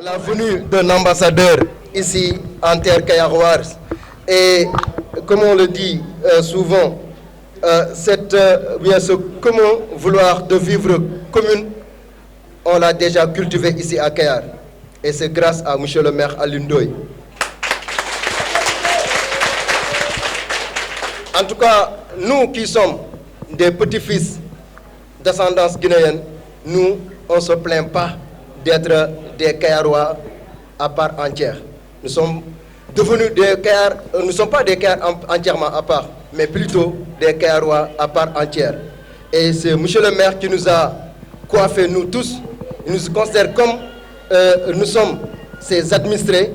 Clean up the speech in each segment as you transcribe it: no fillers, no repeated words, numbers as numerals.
La venue d'un ambassadeur ici en terre kayaroise et comme on le dit souvent, ce commun vouloir de vivre commune, on l'a déjà cultivé ici à Kayar et c'est grâce à monsieur le maire Alioune Ndoye. En tout cas, nous qui sommes des petits-fils d'ascendance guinéenne, nous, on ne se plaint pas d'être des Kayarois à part entière. Nous sommes devenus des Kayar, nous ne sommes pas des Kayar entièrement à part, mais plutôt des Kayarois à part entière. Et c'est monsieur le maire qui nous a coiffés, nous tous. Il nous considère comme nous sommes ses administrés.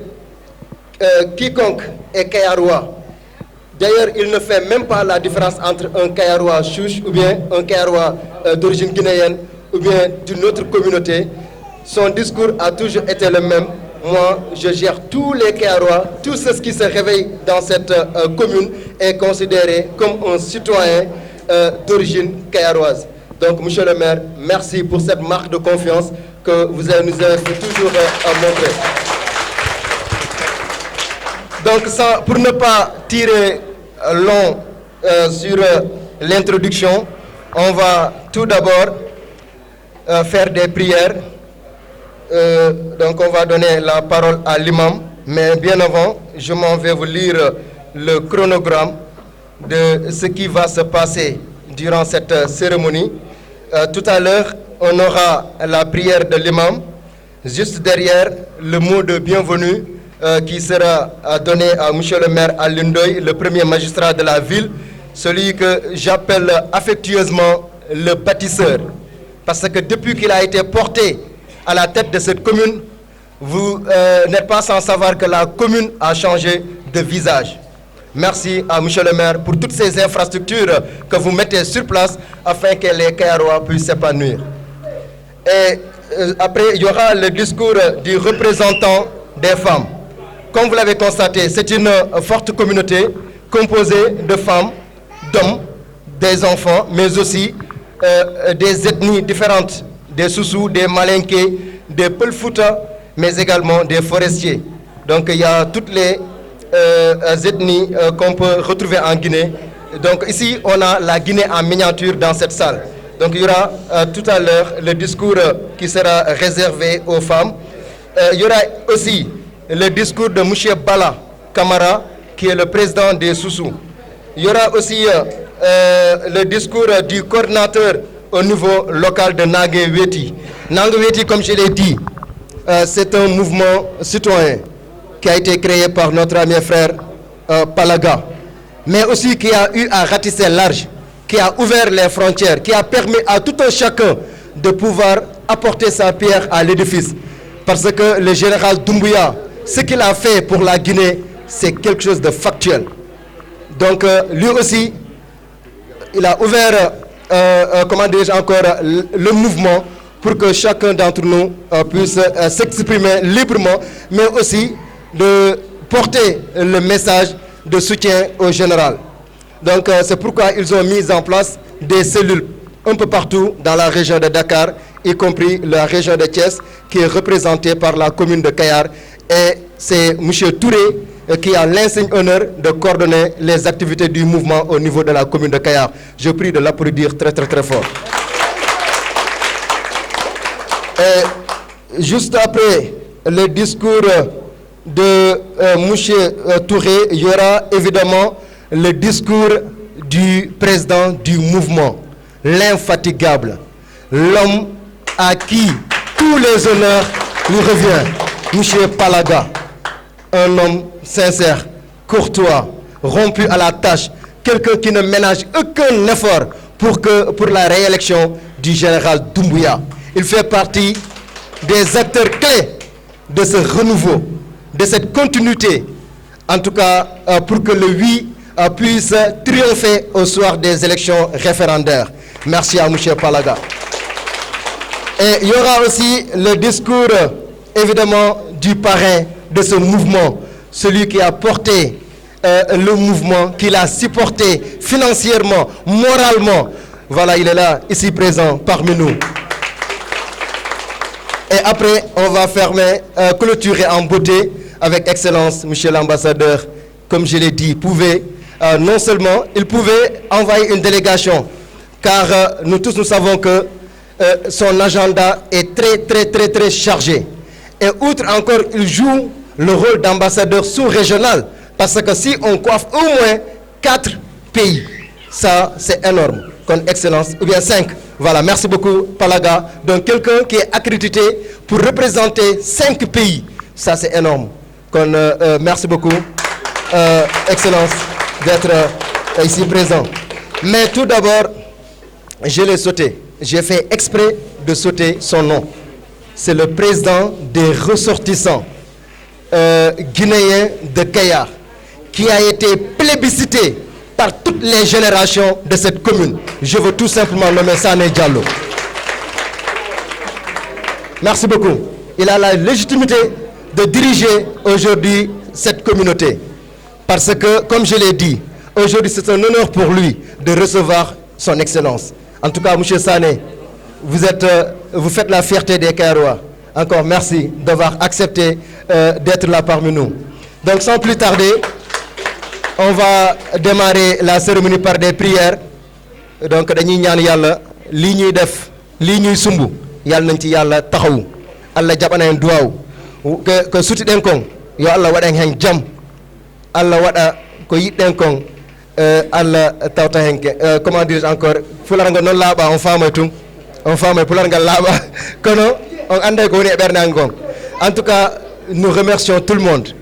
Quiconque est Kayarois. D'ailleurs, il ne fait même pas la différence entre un Kayarois chouche ou bien un Kayarois d'origine guinéenne ou bien d'une autre communauté. Son discours a toujours été le même. Moi, je gère tous les Kayarois, tout ce qui se réveille dans cette commune est considéré comme un citoyen d'origine kayaroise. Donc, monsieur le maire, merci pour cette marque de confiance que vous nous avez toujours montré. Donc, pour ne pas tirer long sur l'introduction, on va tout d'abord faire des prières. Donc on va donner la parole à l'imam, mais bien avant, je m'en vais vous lire le chronogramme de ce qui va se passer durant cette cérémonie. Tout à l'heure, on aura la prière de l'imam, juste derrière le mot de bienvenue qui sera donné à M. le maire Alioune Ndoye, le premier magistrat de la ville, celui que j'appelle affectueusement le bâtisseur. Parce que depuis qu'il a été porté à la tête de cette commune, vous n'êtes pas sans savoir que la commune a changé de visage. Merci à M. le maire pour toutes ces infrastructures que vous mettez sur place afin que les Kayarois puissent s'épanouir. Et après, il y aura le discours du représentant des femmes. comme vous l'avez constaté, c'est une forte communauté composée de femmes, d'hommes, des enfants, mais aussi des ethnies différentes, des Soussous, des Malinké, des Peul Fouta, mais également des forestiers. Donc il y a toutes les ethnies qu'on peut retrouver en Guinée. Donc ici, on a la Guinée en miniature dans cette salle. Donc il y aura tout à l'heure le discours qui sera réservé aux femmes. Il y aura aussi le discours de M. Bala Kamara, qui est le président des Soussous. Il y aura aussi le discours du coordinateur au niveau local de Nagué Weti. Nagué Weti, comme je l'ai dit, c'est un mouvement citoyen qui a été créé par notre ami frère Palaga, mais aussi qui a eu à ratisser large, qui a ouvert les frontières, qui a permis à tout un chacun de pouvoir apporter sa pierre à l'édifice. Parce que le général Doumbouya, ce qu'il a fait pour la Guinée, c'est quelque chose de factuel. Donc lui aussi, il a ouvert, comment dirais-je encore, le mouvement pour que chacun d'entre nous puisse s'exprimer librement, mais aussi de porter le message de soutien au général. Donc c'est pourquoi ils ont mis en place des cellules un peu partout dans la région de Dakar, y compris la région de Thiès, qui est représentée par la commune de Kayar. Et c'est M. Touré qui a l'insigne honneur de coordonner les activités du mouvement au niveau de la commune de Kayar. Je prie de l'applaudir très très très fort. Et juste après le discours de M. Touré, il y aura évidemment le discours du président du mouvement, l'infatigable, l'homme à qui tous les honneurs lui reviennent, M. Palaga, un homme sincère, courtois, rompu à la tâche, quelqu'un qui ne ménage aucun effort pour la réélection du général Doumbouya. Il fait partie des acteurs clés de ce renouveau, de cette continuité, en tout cas pour que le oui puisse triompher au soir des élections référendaires. Merci à M. Palaga. Et il y aura aussi le discours, évidemment, du parrain de ce mouvement, celui qui a porté le mouvement, qui l'a supporté financièrement, moralement. Voilà, il est là, ici présent, parmi nous. Et après, on va fermer, clôturer en beauté, avec excellence, Monsieur l'ambassadeur, comme je l'ai dit, non seulement, il pouvait envoyer une délégation, car nous tous, nous savons que son agenda est très chargé. Et outre encore, il joue le rôle d'ambassadeur sous-régional, parce que si on coiffe au moins 4 pays, ça c'est énorme, comme excellence, ou bien 5. Voilà, merci beaucoup Palaga. Donc quelqu'un qui est accrédité pour représenter 5 pays, ça c'est énorme. Donc, merci beaucoup, excellence, d'être ici présent. Mais tout d'abord, je l'ai sauté. J'ai fait exprès de sauter son nom. C'est le président des ressortissants guinéens de Kayar, qui a été plébiscité par toutes les générations de cette commune. Je veux tout simplement nommer Sané Diallo. Merci beaucoup. Il a la légitimité de diriger aujourd'hui cette communauté. Parce que, comme je l'ai dit, aujourd'hui c'est un honneur pour lui de recevoir son excellence. En tout cas, M. Sané, vous faites la fierté des Kairois. Encore merci d'avoir accepté d'être là parmi nous. Donc sans plus tarder, on va démarrer la cérémonie par des prières. Donc dañuy ñaan Yalla li ñuy def li ñuy sumbu Yalla nañ ci Yalla taxaw Allah jabana en duwaw ko suti den kon yo Allah waɗa hen jam Allah waɗa ko yidden kon Allah tawta hen comment dire encore fularanga non laaba on faama tum on faama fularanga laaba kono on ande ko woni e bernango kon. En tout cas, nous remercions tout le monde,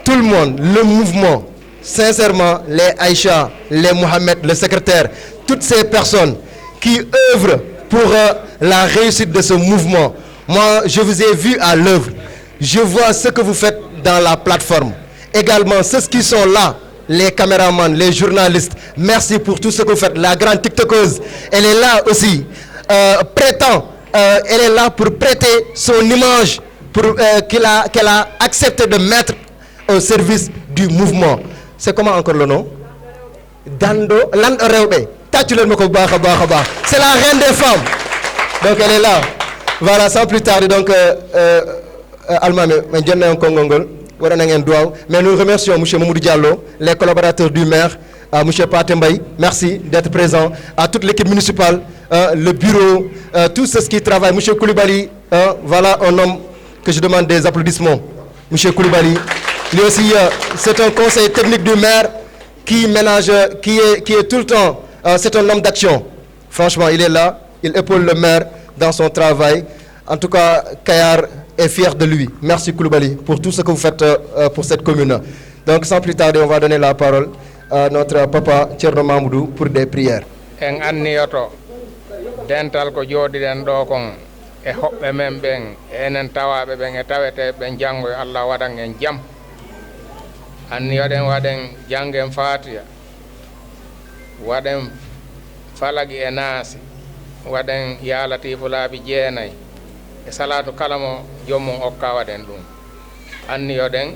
le mouvement, sincèrement, les Aïcha, les Mohamed, le secrétaire, toutes ces personnes qui œuvrent pour la réussite de ce mouvement. Moi, je vous ai vu à l'œuvre. Je vois ce que vous faites dans la plateforme. Également, ceux qui sont là, les caméramans, les journalistes, merci pour tout ce que vous faites. La grande TikTokeuse, elle est là aussi, elle est là pour prêter son image qu'elle a accepté de mettre au service du mouvement. C'est comment encore le nom? Dando Land Rewbe. C'est la reine des femmes. Donc elle est là. Voilà, sans plus tarder, donc mais nous remercions M. Mamoudou Diallo, les collaborateurs du maire, M. Patembaye, merci d'être présent, à toute l'équipe municipale, le bureau, tous ceux qui travaillent, M. Koulibaly, voilà un homme que je demande des applaudissements, M. Koulibaly. Lui aussi, c'est un conseil technique du maire qui ménage, qui est tout le temps, c'est un homme d'action. Franchement, il est là, il épaule le maire dans son travail. En tout cas, Kayar est fier de lui. Merci Koulibaly pour tout ce que vous faites pour cette commune. Donc sans plus tarder, on va donner la parole à notre papa Thierno Mamoudou pour des prières. En anniyoto dental ko jodiɗen ɗo kon e hoɓɓe men ɓen enen tawaɓe ɓen e tawete ɓen janngo Allah waɗan en jam anniyoɗen waɗen janggen fatiya waɗen falagi e naasi waɗen ya latifu laabi jeenayi e salatu kala mo jommum okka waɗen ɗum anniyoɗen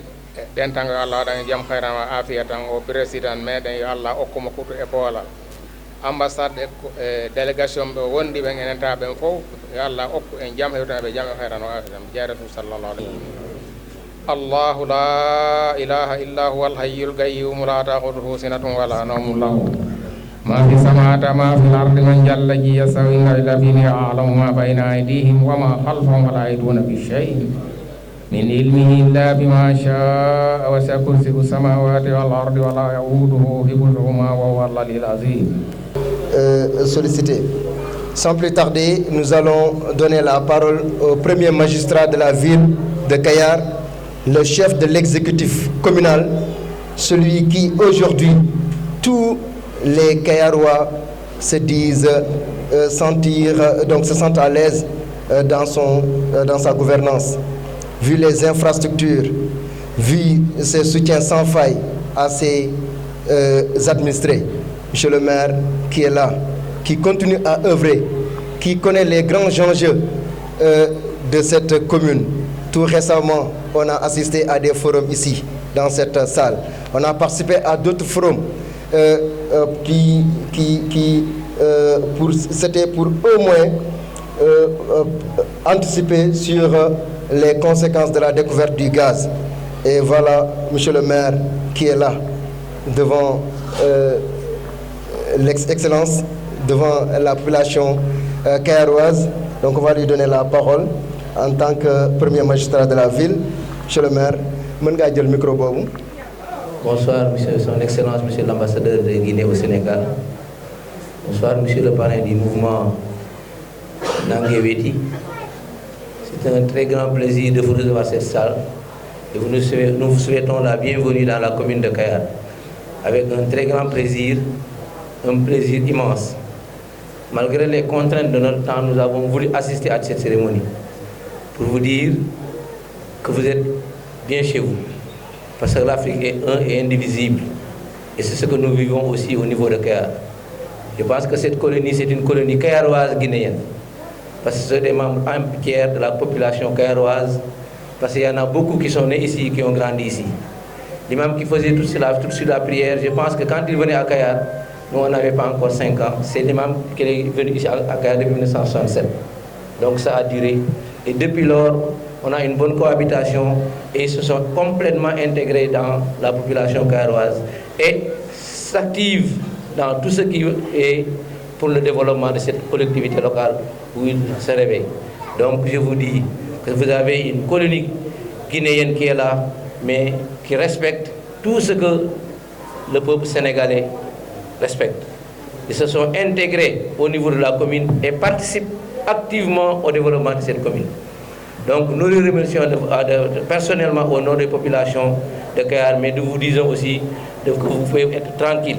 ɗen tan yo Allah waɗan jam hayran wa afiya tan o président meɗen yo Allah okkuma kutu e poolal ambassade e délégation ɓe wondi ɓen enen ta ɓen fof yo Allah okku en jam hewtanaɓe jam e hayran wa afiya tan jeyratu sallallahu alayhi Allahu la ilaha illa huwa al-hayyul qayyum la ta'khudhuhu sinatun wa la nawmun lahu ما في السماوات ما في الأرض من جل يستوي الذين يعلم ما بين أيديهم وما خلفهم ولا يحيطون بشيء من علمه إلا بما شاء وسع كرسيه السماوات والأرض ولا يؤوده حفظهما وهو العلي العظيم. Sollicité. Sans plus tarder, nous allons donner la parole au premier magistrat de la ville de Kayar, le chef de l'exécutif communal, celui qui aujourd'hui tous les Kayarois se disent se sentent à l'aise dans sa gouvernance, vu les infrastructures, vu ses soutiens sans faille à ses administrés. Monsieur le maire qui est là, qui continue à œuvrer, qui connaît les grands enjeux de cette commune. Tout récemment, on a assisté à des forums ici, dans cette salle. On a participé à d'autres forums. C'était pour au moins anticiper sur les conséquences de la découverte du gaz. Et voilà, monsieur le maire qui est là, devant l'excellence, devant la population kayaroise. Donc on va lui donner la parole en tant que premier magistrat de la ville. Monsieur le maire, mën ngaa jël micro boobu. Bonsoir, monsieur, son excellence, monsieur l'ambassadeur de Guinée au Sénégal. Bonsoir, monsieur le parrain du mouvement Nangueweti. C'est un très grand plaisir de vous recevoir cette salle. Et nous vous souhaitons la bienvenue dans la commune de Kayar. Avec un très grand plaisir, un plaisir immense. Malgré les contraintes de notre temps, nous avons voulu assister à cette cérémonie pour vous dire que vous êtes bien chez vous. Parce que l'Afrique est un et indivisible. Et c'est ce que nous vivons aussi au niveau de Kayar. Je pense que cette colonie, c'est une colonie kayaroise guinéenne. Parce que c'est des membres entiers de la population kayaroise. Parce qu'il y en a beaucoup qui sont nés ici, qui ont grandi ici. L'imam qui faisait tout sur la prière, je pense que quand il venait à Kayar, nous on n'avait pas encore 5 ans. C'est l'imam qui est venu ici à Kayar depuis 1967. Donc ça a duré. Et depuis lors, on a une bonne cohabitation et ils se sont complètement intégrés dans la population kayaroise et s'activent dans tout ce qui est pour le développement de cette collectivité locale où ils se réveillent. Donc je vous dis que vous avez une colonie guinéenne qui est là, mais qui respecte tout ce que le peuple sénégalais respecte. Ils se sont intégrés au niveau de la commune et participent activement au développement de cette commune. Donc nous les remercions personnellement au nom des populations de Kayar, mais nous vous disons aussi que vous pouvez être tranquille,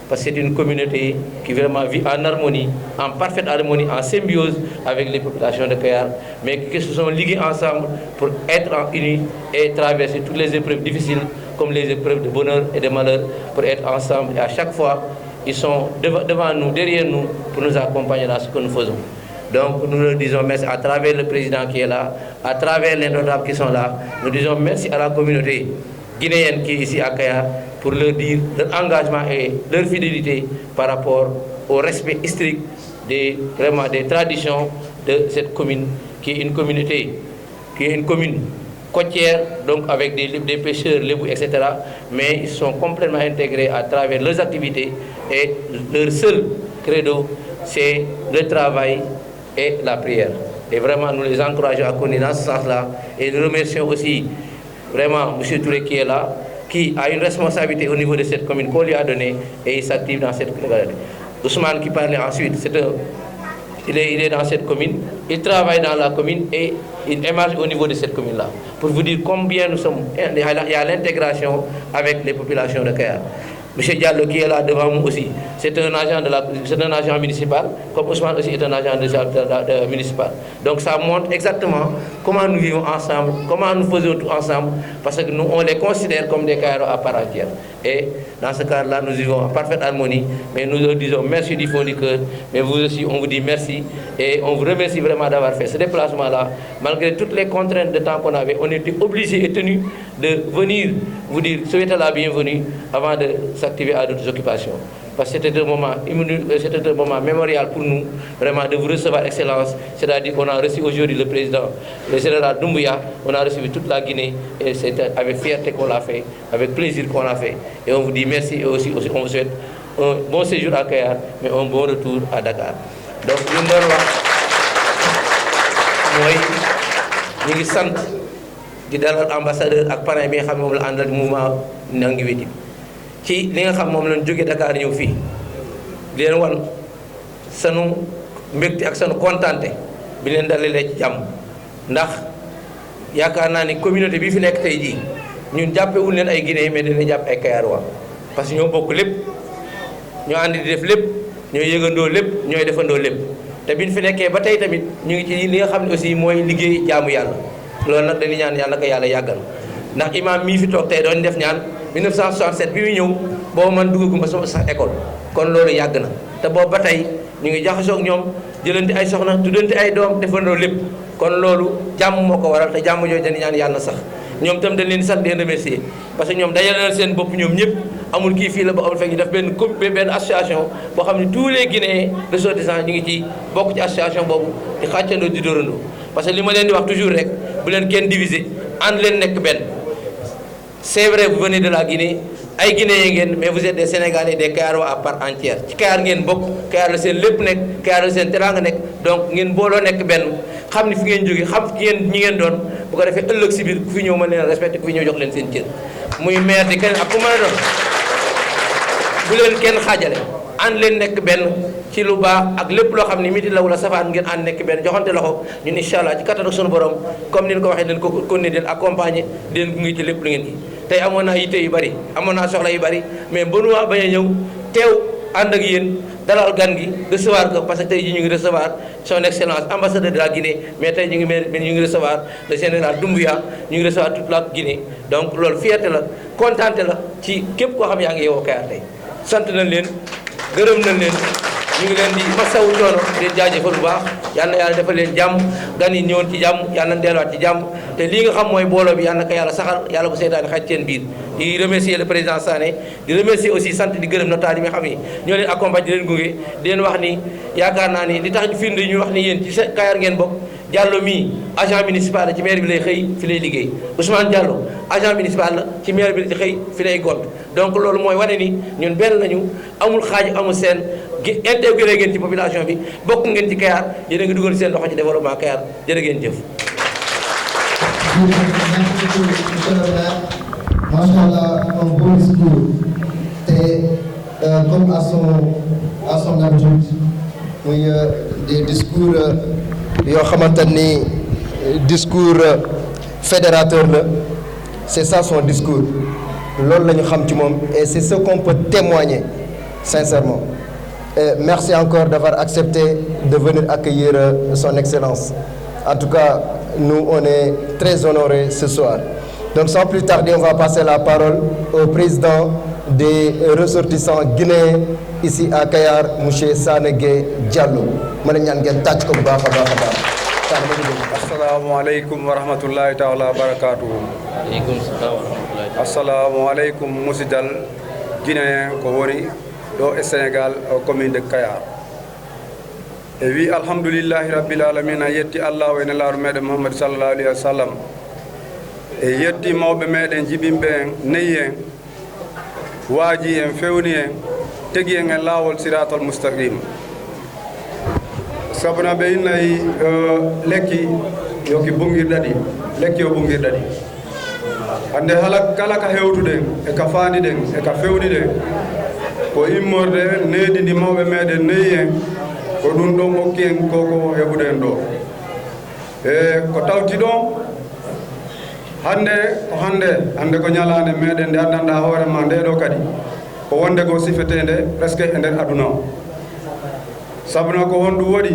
parce que c'est une communauté qui vraiment vit en harmonie, en parfaite harmonie, en symbiose avec les populations de Kayar, mais qui se sont ligués ensemble pour être unis et traverser toutes les épreuves difficiles, comme les épreuves de bonheur et de malheur, pour être ensemble. Et à chaque fois, ils sont devant nous, derrière nous, pour nous accompagner dans ce que nous faisons. Donc nous leur disons merci à travers le président qui est là, à travers les notables qui sont là. Nous disons merci à la communauté guinéenne qui est ici à Kayar pour leur dire leur engagement et leur fidélité par rapport au respect strict vraiment des traditions de cette commune, qui est une communauté, qui est une commune côtière, donc avec des pêcheurs, lébou, etc. Mais ils sont complètement intégrés à travers leurs activités et leur seul credo, c'est le travail et la prière. Et vraiment, nous les encourageons à continuer dans ce sens-là. Et nous remercions aussi vraiment M. Touré qui est là, qui a une responsabilité au niveau de cette commune qu'on lui a donnée et il s'active dans cette commune. Ousmane qui parlait ensuite, il est dans cette commune, il travaille dans la commune et il émerge au niveau de cette commune-là. Pour vous dire combien nous sommes, il y a l'intégration avec les populations de Kayar. M. Diallo qui est là devant nous aussi, c'est un agent municipal, comme Ousmane aussi est un agent municipal. Donc ça montre exactement comment nous vivons ensemble, comment nous faisons tout ensemble, parce que nous, on les considère comme des Kayarois à part entière. Et dans ce cadre-là, nous vivons en parfaite harmonie, mais nous leur disons merci du fond du cœur, mais vous aussi, on vous dit merci, et on vous remercie vraiment d'avoir fait ce déplacement-là. Malgré toutes les contraintes de temps qu'on avait, on était obligés et tenus de venir vous dire, souhaiter la bienvenue avant de s'activer à d'autres occupations. Parce que c'était un moment mémorial pour nous, vraiment de vous recevoir, Excellence. C'est-à-dire qu'on a reçu aujourd'hui le président, le général Doumbouya, on a reçu toute la Guinée, et c'est avec fierté qu'on l'a fait, avec plaisir qu'on l'a fait. Et on vous dit merci, et aussi on vous souhaite un bon séjour à Kayar, mais un bon retour à Dakar. Donc, nous sommes di dalal ambassadeur ak parrain bi nga xam ne moom la àndal mouvement Nangi Weti ci li nga xam moom lañ jógee Dakar ñëw fii di leen wan sanu mbégte ak sanu kontaante bi leen dalalee ci jàmm ndax yaakaar naa ni communauté bi fi nekk tey jii ñun jàppewul leen ay Guinéen mais dañuy jàpp ay Kayarois parce que ñoo bokk lépp ñoo ànd di def lépp ñooy yëgandoo lépp ñooy defandoo lépp te biñ fi nekkee ba tey tamit ñu ngi ci li nga xam ne aussi mooy liggéey jaamu yàlla. loolu nag dañuy ñaan yàlla ko yàlla yàggal ndax imam mii fi toog tey doon def ñaan 1967 bi muy ñëw boobu man duggaguma sama sax école kon loolu yàgg na te boobu ba tey ñu ngi jaxasoo ak ñoom jëlante ay soxna tuddante ay doom defandoo lépp kon loolu jàmm moo ko waral te jàmm jooju dañuy ñaan yàlla sax ñoom itam dañ leen sant di leen remercier parce que ñoom dajale na seen bopp ñoom ñëpp amul kii fii la ba amul fekk ñu def benn association boo xam ne tous les Guinéens ressortissants ñu ngi ci bokk ci association boobu di xàccandoo di dóorandoo parce que li ma leen di wax toujours rek bu leen kenn diviser ànd leen nekk benn c'est vrai vous venez de la Guinée ay Guinéens ngeen mais vous êtes des Sénégalais des Kayarois à part entière ci Kayar ngeen bokk Kayar la seen lépp nekk Kayar la seen teraanga nekk donc ngeen booloo nekk benn xam ni fi ngeen jóge xam ki ngeen ñi ngeen doon bu ko defee ëllëg si biir ku fi ñëw mën leen respecté ku fi ñëw jox leen seen cër muy maire di keneen ak ku mën a doon bu leen kenn xaajale ànd leen nekk benn ci lu baax ak lépp loo xam ne miti la wala safaan ngeen ànd nekk benn joxante loxo ñun incha allah ci kattanu sunu borom comme ni ñu ko waxee dañ ko continuer den accompagner den gunge ci lépp lu ngeen ci tey amoon naa yitte yu bari amoon naa soxla yu bari mais bënuwaa bañ a ñëw teew ànd ak yéen dalal gan gi recevoir ko parce que tey ji ñu ngi recevoir son excellence ambassadeur de la Guinée mais tey ñu ngi recevoir le général Doumbouya ñu ngi recevoir toute la Guinée donc loolu fierté la contenté la ci képp koo xam yaa ngi yeewoo Kayar tey sant nañ leen gërëm nañ leen ñu ngi leen di masawu coono di leen jaajëfal bu baax yal na yàlla defal leen jàmm gan yi ñëwoon ci jàmm yal na delluwaat ci jàmm te lii nga xam mooy booloo bi yal na ko yàlla saxal yàlla bu seytaane xaj seen biir di remercier le président Sané di remercier aussi sant di gërëm notaire yi nga xam ni ñoo leen accompagné di leen gunge di leen wax ni yaakaar naa ni li tax firnde ñu wax ni yéen ci Kayar ngeen bokk Diallo mii agent municipal la ci maire bi lay xëy fi lay liggéey Ousmane Diallo agent municipal la ci maire bi lay xëy fi lay gont donc loolu mooy wane ni ñun benn lañu amul xaaju amul seen intégré ngeen ci population bi bokk ngeen ci Kayar yéen a ngi dugal seen loxo ci développement Kayar jërë ngeen jëf. Macha Allah, un beau discours te comme à son habitude muy des discours yoo xamante ni discours fédérateur la c'est ça son discours loolu la ñu xam ci moom et c'est ce qu'on peut témoigner sincèrement et merci encore d'avoir accepté de venir accueillir son excellence en tout cas nous on est très honorés ce soir donc sans plus tarder on va passer la parole au président des ressortissants guinéens ici à Kayar monsieur Sané Gueye Diallo ma la ñaan ngeen tàcc ko bu baax a baax a baax assalamu aleykum wa rahmatullahi taala wa barakatuhu. Assalamu aleykum musidal guinéen ko woni ɗo e Sénégal o commune de Kayar. E wi alhamdoulillahi rabbil alamina yetti Allah ene laaru meɗen Muhammad sallallahu alayhi wa sallam e yetti mawɓe meɗen jibinɓe en neyi en waaji en fewni en tegi en e laawol siratal mustaqim. Sabuna ɓe innayi lekki yoki bongirɗaɗi lekki o bongirɗaɗi hande kala ka hewtuɗen e ka faandiɗen e ka fewniɗen ko immorde needi ndi mawɓe meɗen neyi en ko ɗum ɗon hokki en koko heɓuɗen ɗo e ko tawti ɗon hande ko ñalande meɗen nde addanɗa hoorema nde ɗo kadi ko wonde ko sifetende presque e nder aduna o sabuna ko honɗum waɗi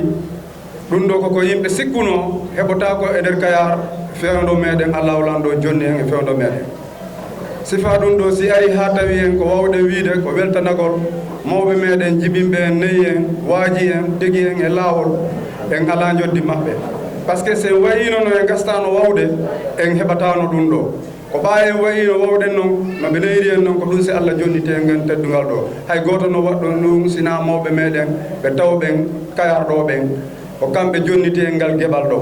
ɗum ɗo koko yimɓe sikkuno heɓotako e nder Kayar fewndo meɗen Allah wlanɗo jonni en e fewndo meɗen sifa ɗum ɗo si ari ha tawi en ko wawde wiide ko weltanagol mawɓe meɗen jibinɓe en neyi en waaji en tegi en e laawol en ala joddi maɓɓe par ce que sen wayino no en gastano wawde en heɓatano ɗum ɗo ko ɓa en wayino wawden noon no ɓe neyri en noon ko ɗum si Allah jonnite en teddugal ɗo hay goto no waɗɗon ɗum sina mawɓe meɗen ɓe tawɓen Kayar ɗo ɓen ko kamɓe jonnite en ngal geɓal ɗo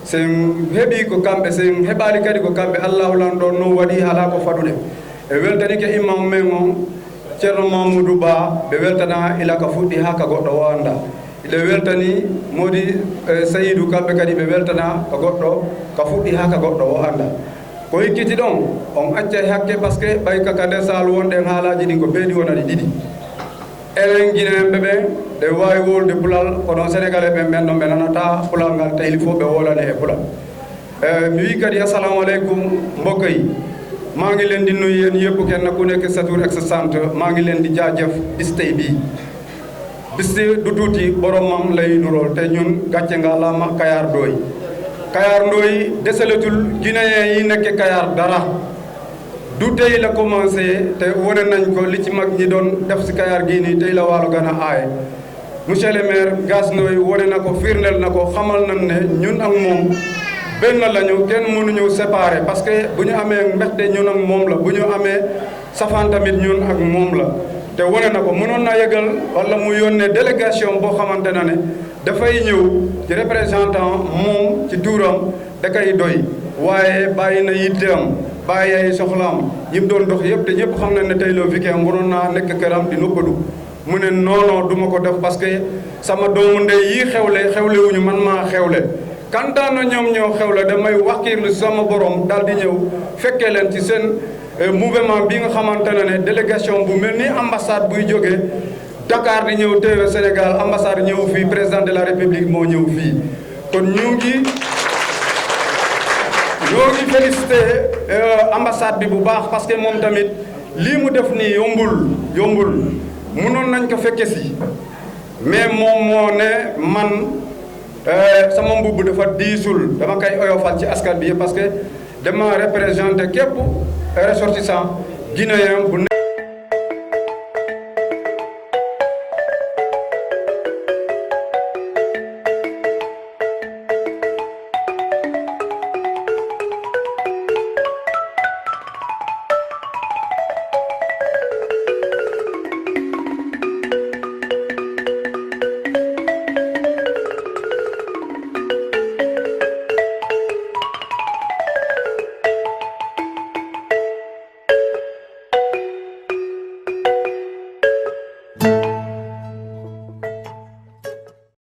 sen heeɓi ko kamɓe sen heɓali kadi ko kamɓe Allah wlanɗo no waɗi ala ko faɗuɗe e weltanike imam men on ceerno Mamoudou Ba ɓe weltana ila ka fuɗɗi ha ka goɗɗo wanda ɓe weltani modi Saydou kamɓe kadi ɓe weltana ka goɗɗo ka fuɗɗi ha ka goɗɗo o anda ko hikkiti ɗon on acca hakke par ce que ɓay kaka nder sal wonɗen haalaji ɗin ko beeɗi wonani ɗiɗi enen guinéenɓe ɓen ɗe wawi wolde pulal kono sénégalais ɓen ɓen ɗon ɓe nanata pulal ngal tawi il faut ɓe wolane e pulal mi wi kadi assalamu aleykum mbokk yi maa ngi leen di nuyu yéen yëpp kenn ku nekk sa tur ak sa sant maa ngi leen di jaajëf bis tey bii bis du tuuti boromam lay nurool te ñun gàcce nga lama Kayar Ndoye deseletul guinéen yi nekk Kayar dara du tey la commencé te wone nañ ko li ci mag ñi doon def si Kayar gii nii tey la waalo gën a aaye monsieur le maire Gass Ndoye wone na ko firndeel na ko xamal nañ ne ñun ak moom benn lañu kenn mënuñu séparer parce que bu ñu amee mbexte ñun ak moom la bu ñu amee safaan tamit ñun ak moom la te wone na ko mënoon na yëgal wala mu yónnee délégation boo xamante na ne dafay ñëw ci représentant moom ci tuuram da koy doy waaye bàyyi na yitteem bàyyi ay soxlaam yi mu doon dox yëpp te ñëpp xam nañ ne tey le week-end mënoon naa nekk këram di noppalu mu ne non du ma ko def parce que sama doomu ndey yi xewlewuñu man maa xewle kantaana ñoom ñoo xewle damay wakiirlu sama borom daal di ñëw fekkee leen ci seen mouvement bi nga xamante ne délégation bu mel ni ambassade buy jógee Dakar di ñëw teewe Sénégal ambassade ñëw fii président de la République moo ñëw fii kon ñu ngi félicité ambassade bi bu baax parce que moom tamit lii mu def nii yombul mënoon nañ ko fekke si mais moom moo ne man sama mbubb dafa diisul dama koy oyofal ci askan bi parce que dama représenté képp ressortissant guinéen bu